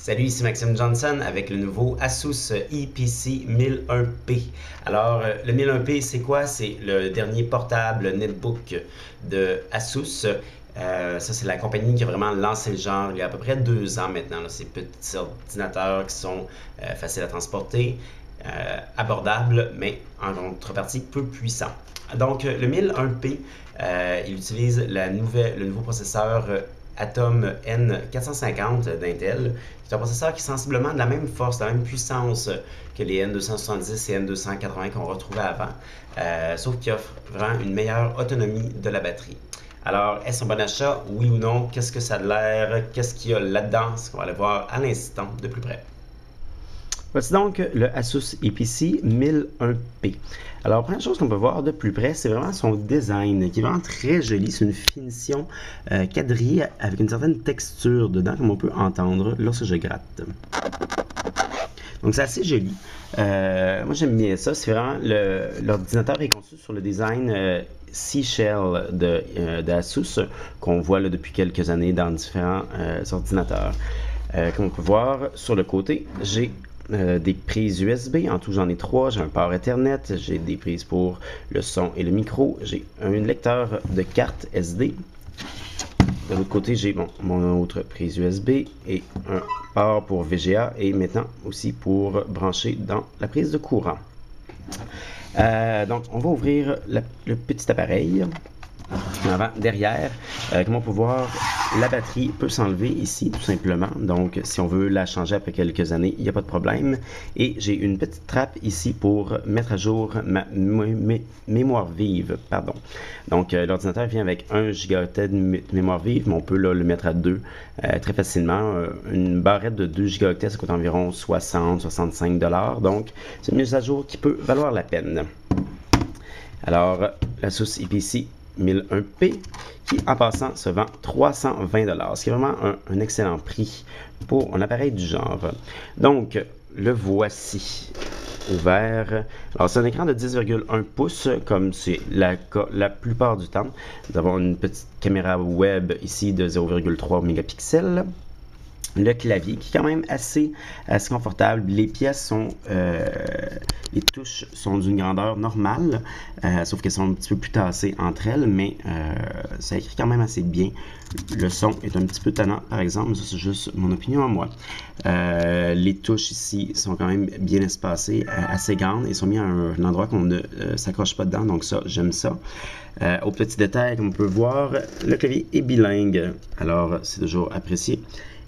Salut, ici Maxime Johnson avec le nouveau Asus EPC 1001P. Alors, le 1001P, c'est quoi? C'est le dernier portable netbook de Asus. Ça, c'est la compagnie qui a vraiment lancé le genre il y a à peu près 2 ans maintenant. Là. Ces petits ordinateurs qui sont faciles à transporter, abordables, mais en contrepartie peu puissants. Donc, le 1001P, il utilise le nouveau processeur Atom N450 d'Intel, qui est un processeur qui est sensiblement de la même force, de la même puissance que les N270 et N280 qu'on retrouvait avant, sauf qu'il offre vraiment une meilleure autonomie de la batterie. Alors, est-ce un bon achat? Oui ou non? Qu'est-ce que ça a l'air? Qu'est-ce qu'il y a là-dedans? Ce qu'on va aller voir à l'instant de plus près. Voici donc le Asus EPC 1001P. Alors, la première chose qu'on peut voir de plus près, c'est vraiment son design, qui est vraiment très joli. C'est une finition quadrillée avec une certaine texture dedans, comme on peut entendre lorsque je gratte. Donc, c'est assez joli. Moi, j'aime bien ça. C'est vraiment l'ordinateur est conçu sur le design Seashell de Asus, qu'on voit là, depuis quelques années dans différents ordinateurs. Comme on peut voir, sur le côté, j'ai des prises USB, en tout j'en ai 3, j'ai un port Ethernet, j'ai des prises pour le son et le micro, j'ai un lecteur de carte SD. De l'autre côté, j'ai mon autre prise USB et un port pour VGA et maintenant aussi pour brancher dans la prise de courant. Donc on va ouvrir le petit appareil. Avant, derrière, comme on peut voir, la batterie peut s'enlever ici tout simplement. Donc, si on veut la changer après quelques années, il n'y a pas de problème. Et j'ai une petite trappe ici pour mettre à jour ma mémoire vive. Pardon. Donc, l'ordinateur vient avec 1 Go de mémoire vive, mais on peut là, le mettre à 2 très facilement. Une barrette de 2 Go, ça coûte environ 60-65 $. Donc, c'est une mise à jour qui peut valoir la peine. Alors, l'Asus EPC 1001P qui en passant se vend 320 $, ce qui est vraiment un excellent prix pour un appareil du genre. Donc, le voici ouvert. Alors, c'est un écran de 10,1 pouces, comme c'est la plupart du temps. Nous avons une petite caméra web ici de 0,3 mégapixels. Le clavier qui est quand même assez confortable. Les pièces sont, les touches sont d'une grandeur normale, sauf qu'elles sont un petit peu plus tassées entre elles, mais ça écrit quand même assez bien. Le son est un petit peu tannant, par exemple, mais ça c'est juste mon opinion à moi. Les touches ici sont quand même bien espacées, assez grandes, et sont mis à un endroit qu'on ne s'accroche pas dedans, donc ça, j'aime ça. Au petit détail, comme on peut voir, le clavier est bilingue, alors c'est toujours apprécié.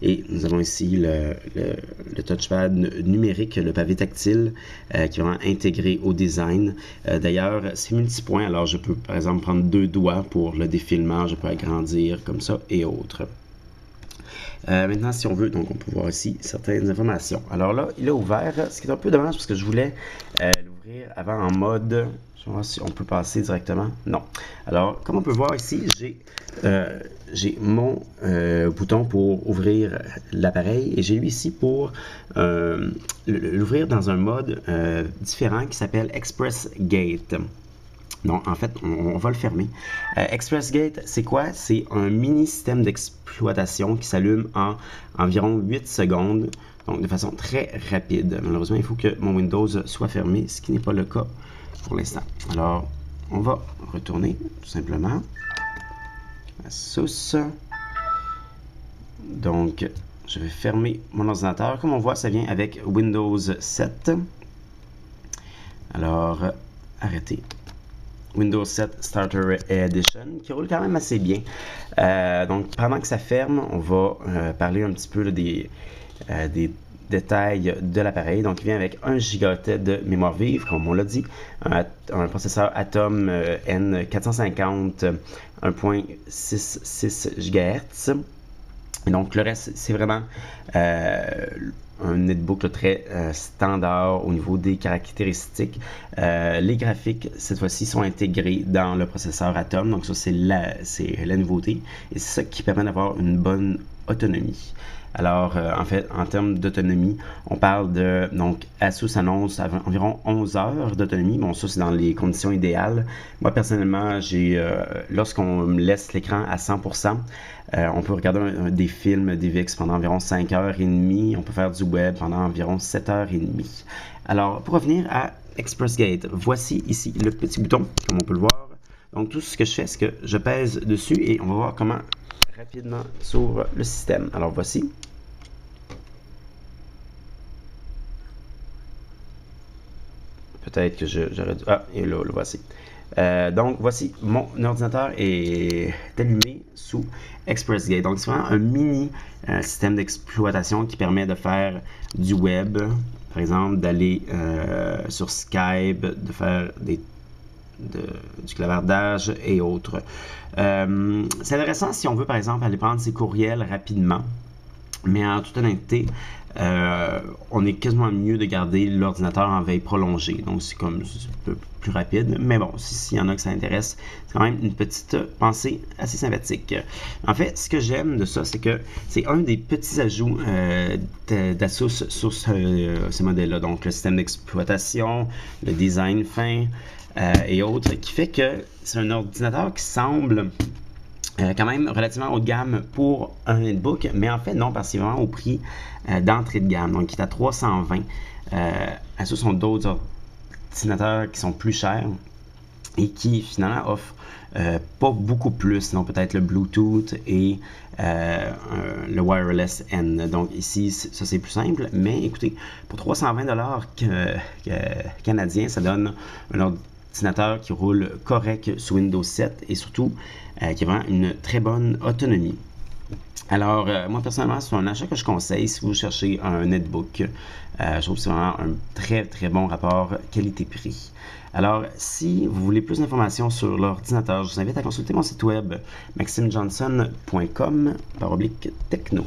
Et nous avons ici le touchpad numérique, le pavé tactile, qui est vraiment intégré au design. D'ailleurs, c'est multipoint, alors je peux par exemple prendre 2 doigts pour le défilement, je peux agrandir comme ça et autres. Maintenant, si on veut, donc on peut voir ici certaines informations. Alors là, il est ouvert, ce qui est un peu dommage parce que je voulais l'ouvrir avant en mode... Je vais voir si on peut passer directement. Non. Alors, comme on peut voir ici, j'ai mon bouton pour ouvrir l'appareil et j'ai lui ici pour l'ouvrir dans un mode différent qui s'appelle Express Gate. Donc, en fait, on va le fermer. Express Gate, c'est quoi? C'est un mini système d'exploitation qui s'allume en environ 8 secondes, donc de façon très rapide. Malheureusement, il faut que mon Windows soit fermé, ce qui n'est pas le cas pour l'instant. Alors, on va retourner tout simplement à Asus. Donc, je vais fermer mon ordinateur. Comme on voit, ça vient avec Windows 7. Alors, arrêtez. Windows 7 Starter Edition, qui roule quand même assez bien. Donc, pendant que ça ferme, on va parler un petit peu là, des détails de l'appareil. Donc, il vient avec 1 Go de mémoire vive, comme on l'a dit, un processeur Atom N450 1.66 GHz. Et donc, le reste, c'est vraiment un netbook là, très standard au niveau des caractéristiques. Les graphiques, cette fois-ci, sont intégrés dans le processeur Atom. Donc, ça, c'est la nouveauté. Et c'est ça qui permet d'avoir une bonne autonomie. Alors, en fait, en termes d'autonomie, on parle de, donc, Asus annonce environ 11 heures d'autonomie. Bon, ça, c'est dans les conditions idéales. Moi, personnellement, lorsqu'on me laisse l'écran à 100%, on peut regarder des films DivX pendant environ 5h30. On peut faire du web pendant environ 7h30. Alors, pour revenir à ExpressGate, voici ici le petit bouton, comme on peut le voir. Donc, tout ce que je fais, c'est que je pèse dessus et on va voir comment rapidement s'ouvre le système. Alors, voici. Peut-être que j'aurais dû... Ah, et là, le voici. Donc, voici, mon ordinateur est allumé sous ExpressGate. Donc, c'est vraiment un mini système d'exploitation qui permet de faire du web, par exemple, d'aller sur Skype, de faire du clavardage et autres. C'est intéressant si on veut, par exemple, aller prendre ses courriels rapidement. Mais en toute honnêteté, on est quasiment mieux de garder l'ordinateur en veille prolongée. Donc, c'est comme un peu plus rapide. Mais bon, s'il y en a que ça intéresse, c'est quand même une petite pensée assez sympathique. En fait, ce que j'aime de ça, c'est que c'est un des petits ajouts d'Asus sur ce modèle-là. Donc, le système d'exploitation, le design fin et autres, qui fait que c'est un ordinateur qui semble... quand même relativement haut de gamme pour un netbook, mais en fait non, parce qu'il est vraiment au prix d'entrée de gamme, donc il est à 320. Asus sont d'autres ordinateurs qui sont plus chers et qui finalement offrent pas beaucoup plus, donc peut-être le Bluetooth et le Wireless N. Donc ici, ça c'est plus simple, mais écoutez, pour 320$ canadiens, ça donne un ordinateur qui roule correct sous Windows 7 et surtout qui a vraiment une très bonne autonomie. Alors, moi personnellement, c'est un achat que je conseille si vous cherchez un netbook. Je trouve que c'est vraiment un très très bon rapport qualité-prix. Alors, si vous voulez plus d'informations sur l'ordinateur, je vous invite à consulter mon site web maximejohnson.com/techno.